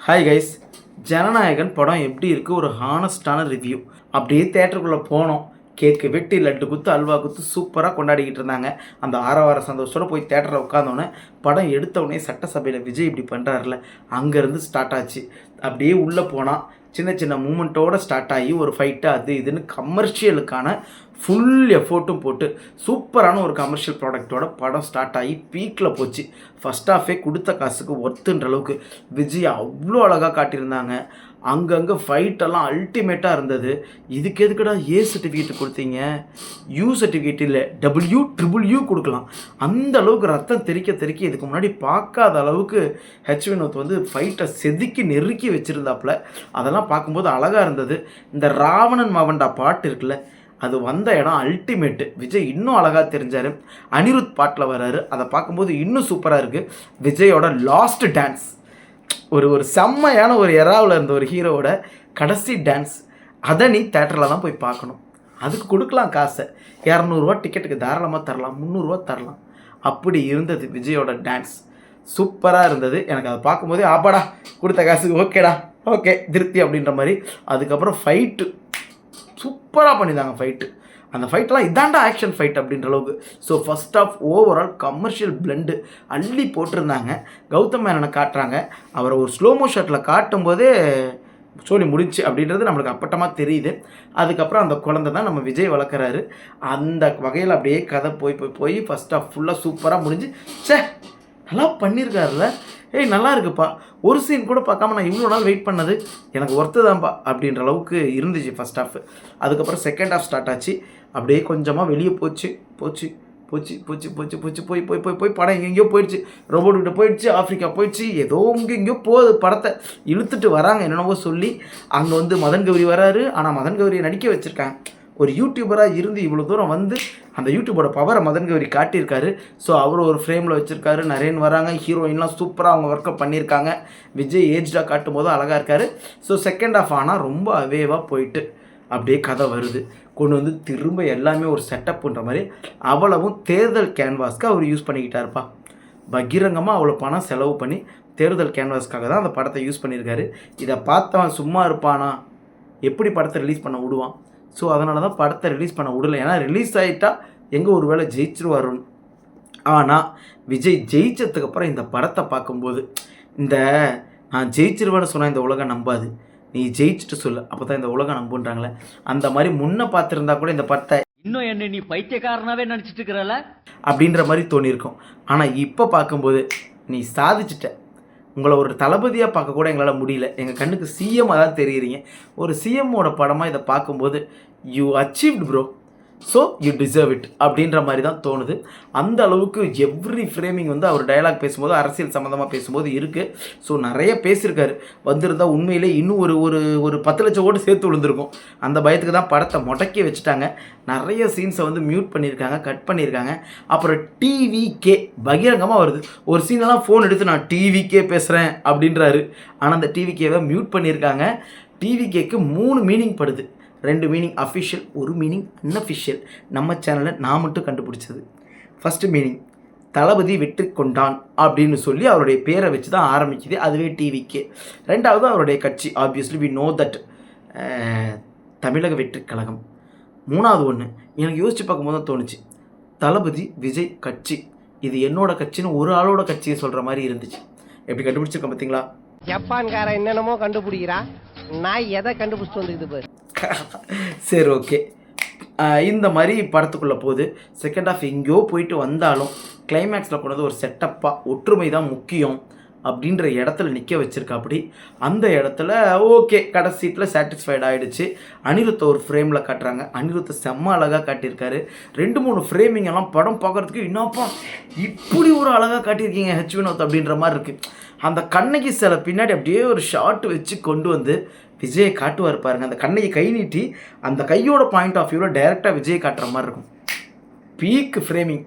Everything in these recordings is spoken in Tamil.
ஹாய் கைஸ், ஜனநாயகன் படம் எப்படி இருக்குது? ஒரு ஹானஸ்டான ரிவ்யூ. அப்படியே தேட்டருக்குள்ளே போனோம். கேக்கு வெட்டி லட்டு குத்து அல்வா குத்து சூப்பராக கொண்டாடிக்கிட்டு இருந்தாங்க. அந்த ஆரவார சந்தோஷத்தோடு போய் தேட்டரில் உட்காந்தோன்னே படம் எடுத்தவுடனே சட்டசபையில் விஜய் இப்படி பண்ணுறாருல, அங்கேருந்து ஸ்டார்ட் ஆச்சு. அப்படியே உள்ளே போனால் சின்ன சின்ன மூமெண்ட்டோடு ஸ்டார்ட் ஆகி ஒரு ஃபைட்டு அது இதுன்னு கமர்ஷியலுக்கான ஃபுல் எஃபோர்ட்டும் போட்டு சூப்பரான ஒரு கமர்ஷியல் ப்ராடக்டோட படம் ஸ்டார்ட் ஆகி பீக்கில் போச்சு. ஃபஸ்ட் ஹாஃபே கொடுத்த காசுக்கு ஒர்த்துன்ற அளவுக்கு விஜய் அவ்வளோ அழகாக காட்டியிருந்தாங்க. அங்கங்கே ஃபைட்டெல்லாம் அல்டிமேட்டாக இருந்தது. இதுக்கு எதுக்குடா சர்டிஃபிகேட் கொடுத்தீங்க? சர்டிஃபிகேட் இல்லை, WWU கொடுக்கலாம். அந்த அளவுக்கு ரத்தம் தெறிக்க இதுக்கு முன்னாடி பார்க்காத அளவுக்கு வினோத் வந்து ஃபைட்டை செதுக்கி நெருக்கி வச்சுருந்தாப்புல. அதெல்லாம் பார்க்கும்போது அழகாக இருந்தது. இந்த ராவணன் மவன்டா பாட்டு இருக்குல்ல, அது வந்த இடம் அல்டிமேட்டு. விஜய் இன்னும் அழகாக தெரிஞ்சார். அனிருத் பாட்டில் வர்றாரு, அதை பார்க்கும்போது இன்னும் சூப்பராக இருக்குது. விஜயோட லாஸ்ட் டான்ஸ் ஒரு செம்மையான ஒரு எராவில் இருந்த ஒரு ஹீரோவோட கடைசி டான்ஸ். அதை நீ தேட்டரில் தான் போய் பார்க்கணும். அதுக்கு கொடுக்கலாம் காசை. 200 டிக்கெட்டுக்கு தாராளமாக தரலாம், 300 தரலாம். அப்படி இருந்தது விஜயோட டான்ஸ். சூப்பராக இருந்தது. எனக்கு அதை பார்க்கும்போதே ஆப்பாடா, கொடுத்த காசுக்கு ஓகேடா, ஓகே திருப்தி அப்படின்ற மாதிரி. அதுக்கப்புறம் ஃபைட்டு சூப்பராக பண்ணியிருந்தாங்க. ஃபைட்டு, அந்த ஃபைட்டெலாம் இதாண்டா ஆக்ஷன் ஃபைட் அப்படின்ற அளவுக்கு. So first off overall commercial blend அள்ளி போட்டிருந்தாங்க. கௌதம் மேனனை காட்டுறாங்க. அவரை ஒரு ஸ்லோ மோஷனில் காட்டும்போதே சோழி முடிஞ்சு அப்படின்றது நம்மளுக்கு அப்பட்டமாக தெரியுது. அதுக்கப்புறம் அந்த குழந்தை தான் நம்ம விஜய் வளர்க்குறாரு. அந்த வகையில் அப்படியே கதை போய் ஃபஸ்ட் ஆஃப் ஃபுல்லாக சூப்பராக முடிஞ்சு. நல்லா பண்ணியிருக்காருல்ல, நல்லா இருக்குப்பா. ஒரு சீன் கூட பார்க்காம நான் இவ்வளோ நாள் வெயிட் பண்ணது எனக்கு ஒர்த்து தான்ப்பா அப்படின்ற அளவுக்கு இருந்துச்சு ஃபஸ்ட் ஹாஃப். அதுக்கப்புறம் செகண்ட் ஹாஃப் ஸ்டார்ட் ஆச்சு. அப்படியே கொஞ்சமாக வெளியே போச்சு போய் படம் எங்கெங்கேயோ போயிடுச்சு. ரோபோட்டுக்கிட்ட போயிடுச்சு, ஆஃப்ரிக்கா போயிடுச்சு, ஏதோ எங்கேயோ போகுது. படத்தை இழுத்துட்டு வராங்க என்னென்னவோ சொல்லி. அங்கே வந்து மதன் கௌரி வராரு. ஆனால் மதன் கௌரியை நடிக்க வச்சுருக்காங்க. ஒரு யூடியூபராக இருந்து இவ்வளோ தூரம் வந்து அந்த யூடியூபோட பவரை மதன் கௌரி காட்டியிருக்காரு. ஸோ அவர் ஒரு ஃப்ரேமில் வச்சுருக்காரு. நிறைய வராங்க. ஹீரோயின்லாம் சூப்பராக அவங்க ஒர்க்கப் பண்ணியிருக்காங்க. விஜய் ஏஜ்டாக காட்டும் போது அழகாக இருக்கார். ஸோ செகண்ட் ஹாஃப் ஆனால் ரொம்ப அவேவாக போயிட்டு அப்படியே கதை வருது. கொண்டு வந்து திரும்ப எல்லாமே ஒரு செட்டப்புன்ற மாதிரி அவ்வளவும் தேர்தல் கேன்வாஸ்க்கு அவர் யூஸ் பண்ணிக்கிட்டாருப்பா. பகிரங்கமாக அவ்வளோ பணம் செலவு பண்ணி தேர்தல் கேன்வாஸ்க்காக தான் அந்த படத்தை யூஸ் பண்ணியிருக்காரு. இதை பார்த்தவன் சும்மா இருப்பானா? எப்படி படத்தை ரிலீஸ் பண்ண விடுவான்? ஸோ அதனால தான் படத்தை ரிலீஸ் பண்ண விடலை. ஏன்னா ரிலீஸ் ஆகிட்டா எங்கே ஒரு வேளை ஜெயிச்சிருவாருன்னு. ஆனால் விஜய் ஜெயிச்சதுக்கப்புறம் இந்த படத்தை பார்க்கும்போது இந்த நான் ஜெயிச்சிருவேன்னு சொன்னால் இந்த உலகம் நம்பாது, நீ ஜெயிச்சுட்டு சொல்லு, அப்போ தான் இந்த உலகம் நம்புன்றாங்களே. அந்த மாதிரி முன்ன பார்த்துருந்தா கூட இந்த படத்தை இன்னும் என்ன நீ பைத்தியக்காரனாவே நினச்சிட்டு இருக்கிறல அப்படின்ற மாதிரி தோணியிருக்கும். ஆனால் இப்போ பார்க்கும்போது நீ சாதிச்சிட்ட. உங்களை ஒரு தளபதியாக பார்க்க கூட எங்களால் முடியல. எங்கள் கண்ணுக்கு சிஎம் தான் தெரியுறீங்க. ஒரு சிஎம்மோட படமாக இதை பார்க்கும்போது you achieved bro, so you deserve it அப்படின்ற மாதிரி தான் தோணுது. அந்த அளவுக்கு எவ்ரி ஃப்ரேமிங் வந்து அவர் டயலாக் பேசும்போது அரசியல் சம்மந்தமாக பேசும்போது இருக்குது. ஸோ நிறைய பேசியிருக்காரு. வந்திருந்தால் உண்மையிலே இன்னும் ஒரு 10 லட்சம் ஓட்டு சேர்த்து விழுந்திருக்கும். அந்த பயத்துக்கு தான் படத்தை முடக்கி வச்சுட்டாங்க. நிறைய சீன்ஸை வந்து மியூட் பண்ணியிருக்காங்க, கட் பண்ணியிருக்காங்க. அப்புறம் டிவிகே பகிரங்கமாக வருது. ஒரு சீனெல்லாம் ஃபோன் எடுத்து நான் டிவிகே பேசுகிறேன் அப்படின்றாரு. ஆனால் அந்த டிவிகேவை மியூட் பண்ணியிருக்காங்க. டிவிகேக்கு 3 மீனிங் படுது. 2 மீனிங் அஃபிஷியல், 1 மீனிங் அன்அஃபிஷியல். நம்ம சேனலில் நான் மட்டும் கண்டுபிடிச்சது. ஃபஸ்ட்டு மீனிங் தளபதி வெற்றி கொண்டான் அப்படின்னு சொல்லி அவருடைய பேரை வச்சு தான் ஆரம்பிக்குது. அதுவே டிவிக்கே. ரெண்டாவது அவருடைய கட்சி, ஆப்வியஸ்லி வி நோ தட் தமிழக வெற்றி கழகம். மூணாவது ஒன்று எனக்கு யோசித்து பார்க்கும்போது தான் தோணுச்சு, தளபதி விஜய் கட்சி, இது என்னோட கட்சின்னு ஒரு ஆளோட கட்சியை சொல்கிற மாதிரி இருந்துச்சு. எப்படி கண்டுபிடிச்சிருக்கேன் பார்த்தீங்களா? ஜப்பான்கார என்னென்னமோ கண்டுபிடிக்கிறா, நான் எதை கண்டுபிடிச்சிட்டு வந்துக்குது பாரு. சரி, ஓகே. இந்த மாதிரி படத்துக்குள்ளே போகுது. செகண்ட் ஹாஃப் எங்கேயோ போயிட்டு வந்தாலும் கிளைமேக்ஸில் கொண்டது ஒரு செட்டப்பாக ஒற்றுமை தான் முக்கியம் அப்படின்ற இடத்துல நிற்க வச்சுருக்கா. அப்படி அந்த இடத்துல ஓகே, கடைசி சீட்டில் சாட்டிஸ்ஃபைட் ஆகிடுச்சு. அனிருத்தை ஒரு ஃப்ரேமில் காட்டுறாங்க. அனிருத்தை செம்ம அழகாக காட்டியிருக்காரு. 2-3 ஃப்ரேமிங் எல்லாம் படம் பார்க்குறதுக்கு என்னப்பா இப்படி ஒரு அழகாக காட்டியிருக்கீங்க வினோத் அப்படின்ற மாதிரி இருக்குது. அந்த கண்ணகி சிலை பின்னாடி அப்படியே ஒரு ஷார்ட் வச்சு கொண்டு வந்து விஜயை காட்டுவார் பாருங்க. அந்த கண்ணகி கை நீட்டி அந்த கையோட பாயிண்ட் ஆஃப் வியூவில் டைரெக்டாக விஜயை காட்டுற மாதிரி இருக்கும். பீக் ஃப்ரேமிங்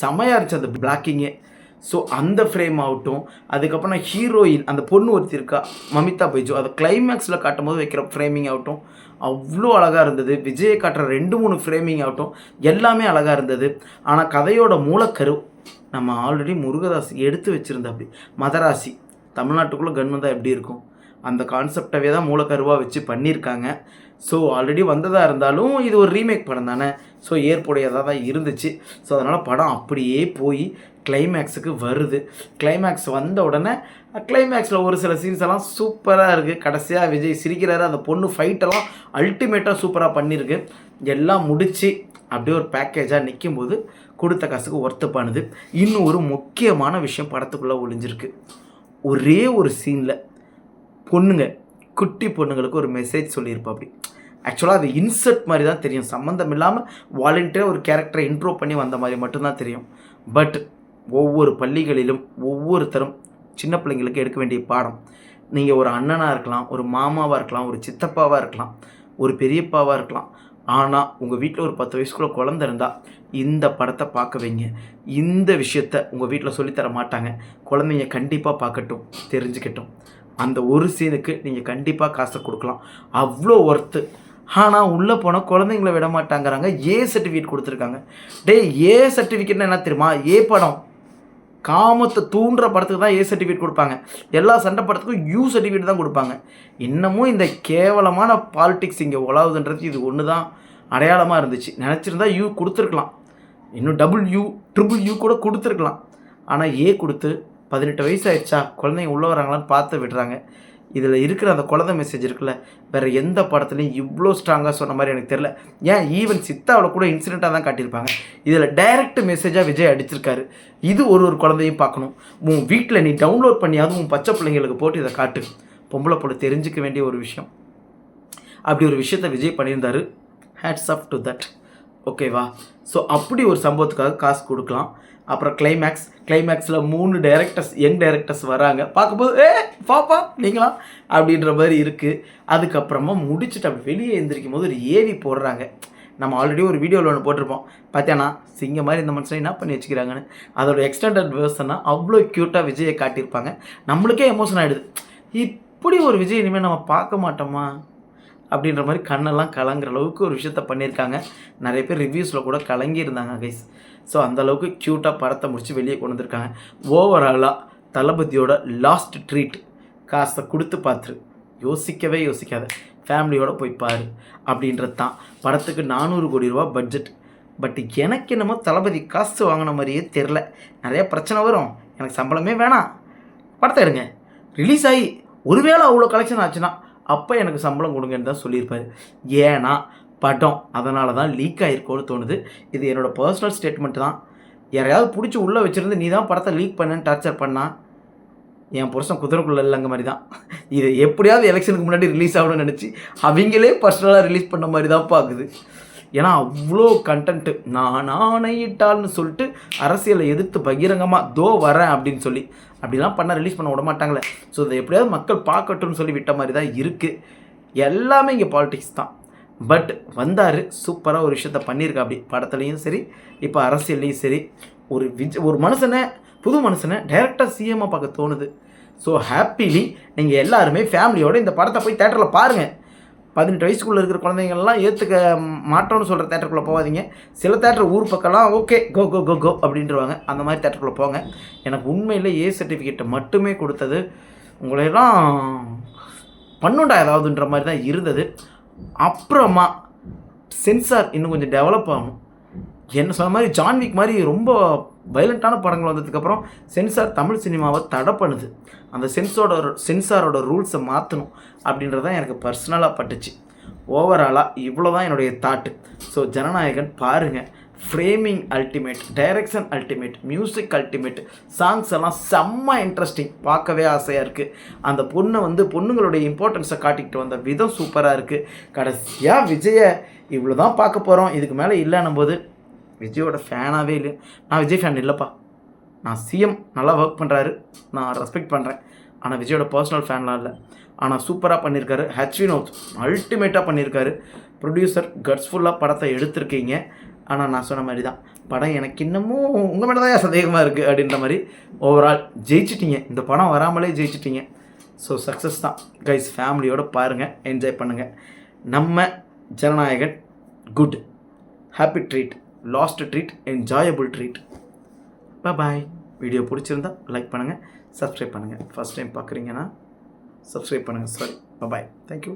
செம்மையாக இருந்துச்சு அந்த பிளாக்கிங்கே. ஸோ அந்த ஃப்ரேம் ஆகட்டும். அதுக்கப்புறம் ஹீரோயின் அந்த பொண்ணு ஒருத்தி இருக்கா, மமிதா பைஜு, அதை கிளைமேக்ஸில் காட்டும் போது வைக்கிற ஃப்ரேமிங் ஆகட்டும் அவ்வளோ அழகாக இருந்தது. விஜயை காட்டுற 2-3 ஃப்ரேமிங் ஆகட்டும் எல்லாமே அழகாக இருந்தது. ஆனால் கதையோட மூலக்கரு நம்ம ஆல்ரெடி முருகதாஸ் எடுத்து வச்சுருந்த அப்படி மதராசி தமிழ்நாட்டுக்குள்ளே கன் வந்தால் எப்படி இருக்கும், அந்த கான்செப்டவே தான் மூலக்கருவாக வச்சு பண்ணியிருக்காங்க. ஸோ ஆல்ரெடி வந்ததாக இருந்தாலும் இது ஒரு ரீமேக் படம் தானே, ஸோ ஏற்புடையதாக தான் இருந்துச்சு. ஸோ அதனால் படம் அப்படியே போய் கிளைமேக்ஸுக்கு வருது. கிளைமேக்ஸ் வந்த உடனே கிளைமேக்ஸில் ஒரு சில சீன்ஸ் எல்லாம் சூப்பராக இருக்குது. கடைசியாக விஜய் சிரிக்கிறாரு, அந்த பொண்ணு ஃபைட்டெல்லாம் அல்டிமேட்டாக சூப்பராக பண்ணியிருக்கு. எல்லாம் முடித்து அப்படியே ஒரு பேக்கேஜாக நிற்கும்போது கொடுத்த காசுக்கு ஒர்த்தப்பானது. இன்னும் ஒரு முக்கியமான விஷயம் படத்துக்குள்ளே ஒளிஞ்சிருக்கு. ஒரே ஒரு சீனில் பொண்ணுங்க, குட்டி பொண்ணுங்களுக்கு ஒரு மெசேஜ் சொல்லியிருப்பா. அப்படி ஆக்சுவலாக அது இன்சர்ட் மாதிரி தான் தெரியும், சம்மந்தம் இல்லாமல் வாலண்டியராக ஒரு கேரக்டரை இன்ட்ரோ பண்ணி வந்த மாதிரி மட்டும்தான் தெரியும். பட் ஒவ்வொரு பள்ளிகளிலும் ஒவ்வொருத்தரும் சின்ன பிள்ளைங்களுக்கு எடுக்க வேண்டிய பாடம். நீங்கள் ஒரு அண்ணனாக இருக்கலாம், ஒரு மாமாவாக இருக்கலாம், ஒரு சித்தப்பாவாக இருக்கலாம், ஒரு பெரியப்பாவாக இருக்கலாம். ஆனால் உங்கள் வீட்டில் ஒரு 10 வயசுக்குள்ளே குழந்தை இருந்தால் இந்த படத்தை பார்க்க வைங்க. இந்த விஷயத்த உங்கள் வீட்டில் சொல்லித்தர மாட்டாங்க. குழந்தைங்க கண்டிப்பாக பார்க்கட்டும், தெரிஞ்சுக்கட்டும். அந்த ஒரு சீனுக்கு நீங்கள் கண்டிப்பாக காசை கொடுக்கலாம், அவ்வளோ ஒர்த்து. ஆனால் உள்ளே போனால் குழந்தைங்கள விட மாட்டாங்கிறாங்க. ஏ சர்டிஃபிகேட் கொடுத்துருக்காங்க. ஏ சர்டிஃபிகேட்னா என்ன தெரியுமா? ஏ படம் காமத்தை தூண்டுற படத்துக்கு தான் ஏ சர்டிஃபிகேட் கொடுப்பாங்க. எல்லா சண்டை படத்துக்கும் யூ சர்டிஃபிகேட் தான் கொடுப்பாங்க. இன்னமும் இந்த கேவலமான பாலிடிக்ஸ் இங்கே உலாவுதுன்றது இது ஒன்று தான் அடையாளமாக இருந்துச்சு. நினச்சிருந்தா யூ கொடுத்துருக்கலாம், இன்னும் ட்ரிபிள் யூ கூட கொடுத்துருக்கலாம். ஆனால் ஏ கொடுத்து 18 வயசு ஆயிடுச்சா, குழந்தைங்க உள்ளே வராங்களான்னு பார்த்து விடுறாங்க. இதில் இருக்கிற அந்த குழந்தை மெசேஜ் இருக்குல்ல, வேறு எந்த படத்துலையும் இவ்வளோ ஸ்ட்ராங்காக சொன்ன மாதிரி எனக்கு தெரில. ஏன் ஈவன் சித்தாவில் கூட இன்சிடெண்ட்டாக தான் காட்டியிருப்பாங்க. இதில் டைரக்ட் மெசேஜாக விஜய் அடிச்சிருக்காரு. இது ஒரு குழந்தையும் பார்க்கணும். உன் வீட்டில் நீ டவுன்லோட் பண்ணியாவது உன் பச்சை பிள்ளைங்களுக்கு போட்டு இதை காட்டு. பொம்பளை போல தெரிஞ்சிக்க வேண்டிய ஒரு விஷயம். அப்படி ஒரு விஷயத்தை விஜய் பண்ணியிருந்தார். Hats off to that. ஓகேவா? ஸோ அப்படி ஒரு சம்பவத்துக்காக காசு கொடுக்கலாம். அப்புறம் கிளைமேக்ஸில் 3 டைரக்டர்ஸ், யங் டைரக்டர்ஸ் வராங்க. பார்க்கும்போது பாப்பா நீங்களா அப்படின்ற மாதிரி இருக்குது. அதுக்கப்புறமா முடிச்சுட்டு அப்படி வெளியே எழுந்திரிக்கும் போது ஒரு ஏவி போடுறாங்க. நம்ம ஆல்ரெடி ஒரு வீடியோவில் ஒன்று போட்டிருப்போம், பார்த்தேன்னா சிங்க மாதிரி இந்த மனுஷனை என்ன பண்ணி வச்சுக்கிறாங்கன்னு. அதோட எக்ஸ்டெண்டட் வேர்ஷனாக அவ்வளோ க்யூட்டாக விஜயை காட்டியிருப்பாங்க. நம்மளுக்கே எமோஷன் ஆகிடுது. இப்படி ஒரு விஜய் இனிமேல் நம்ம பார்க்க மாட்டோமா அப்படின்ற மாதிரி கண்ணெல்லாம் கலங்குற அளவுக்கு ஒரு விஷயத்த பண்ணியிருக்காங்க. நிறைய பேர் ரிவ்யூஸில் கூட கலங்கியிருந்தாங்க கைஸ். ஸோ அந்தளவுக்கு க்யூட்டாக படத்தை முடித்து வெளியே கொண்டு வந்திருக்காங்க. ஓவராலாக தளபதியோட லாஸ்ட் ட்ரீட். காசை கொடுத்து பார்த்துரு, யோசிக்காத, ஃபேமிலியோடு போய் பாரு அப்படின்றது தான். படத்துக்கு 400 கோடி ரூபா பட்ஜெட். பட் எனக்கு என்னமோ தளபதி காசு வாங்கின மாதிரியே தெரில. நிறைய பிரச்சனை வரும், எனக்கு சம்பளமே வேணாம், படத்தை எடுங்க, ரிலீஸ் ஆகி ஒருவேளை அவ்வளோ கலெக்ஷன் ஆச்சுன்னா அப்போ எனக்கு சம்பளம் கொடுங்கன்னு தான் சொல்லியிருப்பார். ஏன்னா படம் அதனால தான் லீக் ஆகிருக்கோன்னு தோணுது. இது என்னோடய பர்சனல் ஸ்டேட்மெண்ட் தான். யாரையாவது பிடிச்சி உள்ளே வச்சுருந்து நீ தான் படத்தை லீக் பண்ணேன்னு டார்ச்சர் பண்ணால் என் புருஷன் குதிரைக்குள்ளே இல்லைங்க மாதிரி தான். இது எப்படியாவது எலெக்ஷனுக்கு முன்னாடி ரிலீஸ் ஆகணும்னு நினச்சி அவங்களே பர்சனலாக ரிலீஸ் பண்ண மாதிரி தான் பார்க்குது. ஏன்னா அவ்வளோ கண்டென்ட்டு. நான் ஆணையிட்டால்னு சொல்லிட்டு அரசியலை எதிர்த்து பகிரங்கமாக வரேன் அப்படின்னு சொல்லி அப்படிலாம் பண்ண ரிலீஸ் பண்ண விட மாட்டாங்களே. ஸோ இதை எப்படியாவது மக்கள் பார்க்கட்டும்னு சொல்லி விட்ட மாதிரி தான் இருக்குது. எல்லாமே இங்கே பாலிடிக்ஸ் தான். பட் வந்தார், சூப்பராக ஒரு விஷயத்த பண்ணியிருக்கா. அப்படி படத்துலையும் சரி, இப்போ அரசியல்லையும் சரி, ஒரு மனுஷனை, புது மனுஷனை டைரெக்டாக சிஎம்மாக பார்க்க தோணுது. ஸோ ஹாப்பிலி நீங்கள் எல்லாருமே ஃபேமிலியோடு இந்த படத்தை போய் தேட்டரில் பாருங்கள். 18 வயசுக்குள்ளே இருக்கிற குழந்தைங்கள்லாம் ஏற்றுக்க மாட்டோன்னு சொல்கிற தேட்டருக்குள்ளே போகாதீங்க. சில தேட்டர் ஊர் பக்கம்லாம் ஓகே கோ கோ கோ கோ அப்படின்றவாங்க. அந்த மாதிரி தேட்டருக்குள்ளே போங்க. எனக்கு உண்மையில் ஏ சர்டிஃபிகேட்டை மட்டுமே கொடுத்தது உங்களையெல்லாம் பண்ணுண்டா ஏதாவதுன்ற மாதிரி தான் இருந்தது. அப்புறமா சென்சார் இன்னும் கொஞ்சம் டெவலப் ஆகணும். என்ன சொன்ன மாதிரி ஜான்விக் மாதிரி ரொம்ப வைலண்ட்டான படங்கள் வந்ததுக்கப்புறம் சென்சார் தமிழ் சினிமாவை தடை பண்ணுது. அந்த சென்சாரோட ரூல்ஸை மாற்றணும் அப்படின்றது தான் எனக்கு பர்சனலாக பட்டுச்சு. ஓவராலாக இவ்வளோ தான் என்னுடைய தாட்டு. ஸோ ஜனநாயகன் பாருங்கள். Framing ultimate, direction ultimate, music ultimate, songs எல்லாம் செம்ம இன்ட்ரெஸ்டிங், பார்க்கவே ஆசையாக இருக்குது. அந்த பொண்ணுங்களுடைய இம்பார்ட்டன்ஸை காட்டிக்கிட்டு வந்த விதம் சூப்பராக இருக்குது. கடைசியாக விஜயை இவ்வளோ தான் பார்க்க போகிறோம், இதுக்கு மேலே இல்லைன்னும் போது விஜயோட ஃபேனாகவே இல்லை. நான் விஜய் ஃபேன் இல்லைப்பா. நான் சிஎம் நல்லா ஒர்க் பண்ணுறாரு, நான் ரெஸ்பெக்ட் பண்ணுறேன். ஆனால் விஜயோட பர்சனல் ஃபேன்லாம் இல்லை. ஆனால் சூப்பராக பண்ணியிருக்காரு. வினோத் அல்டிமேட்டாக பண்ணியிருக்காரு. ப்ரொடியூசர் கட்ஸ்ஃபுல்லாக படத்தை எடுத்திருக்கீங்க. ஆனால் நான் சொன்ன மாதிரி தான் படம் எனக்கு இன்னமும் உங்கள் மேலே தான் சந்தேகமாக இருக்குது அப்படின்ற மாதிரி. ஓவரால் ஜெயிச்சிட்டிங்க, இந்த படம் வராமலே ஜெயிச்சிட்டிங்க. ஸோ சக்ஸஸ் தான் கைஸ். ஃபேமிலியோடு பாருங்கள், என்ஜாய் பண்ணுங்கள். நம்ம Jananayagan good, happy treat, last treat, enjoyable treat. Bye. Video பிடிச்சிருந்தா லைக் பண்ணுங்கள், சப்ஸ்கிரைப் பண்ணுங்கள். ஃபஸ்ட் டைம் பார்க்குறீங்கன்னா சப்ஸ்கிரைப் பண்ணுங்கள். Sorry, bye. தேங்க்யூ.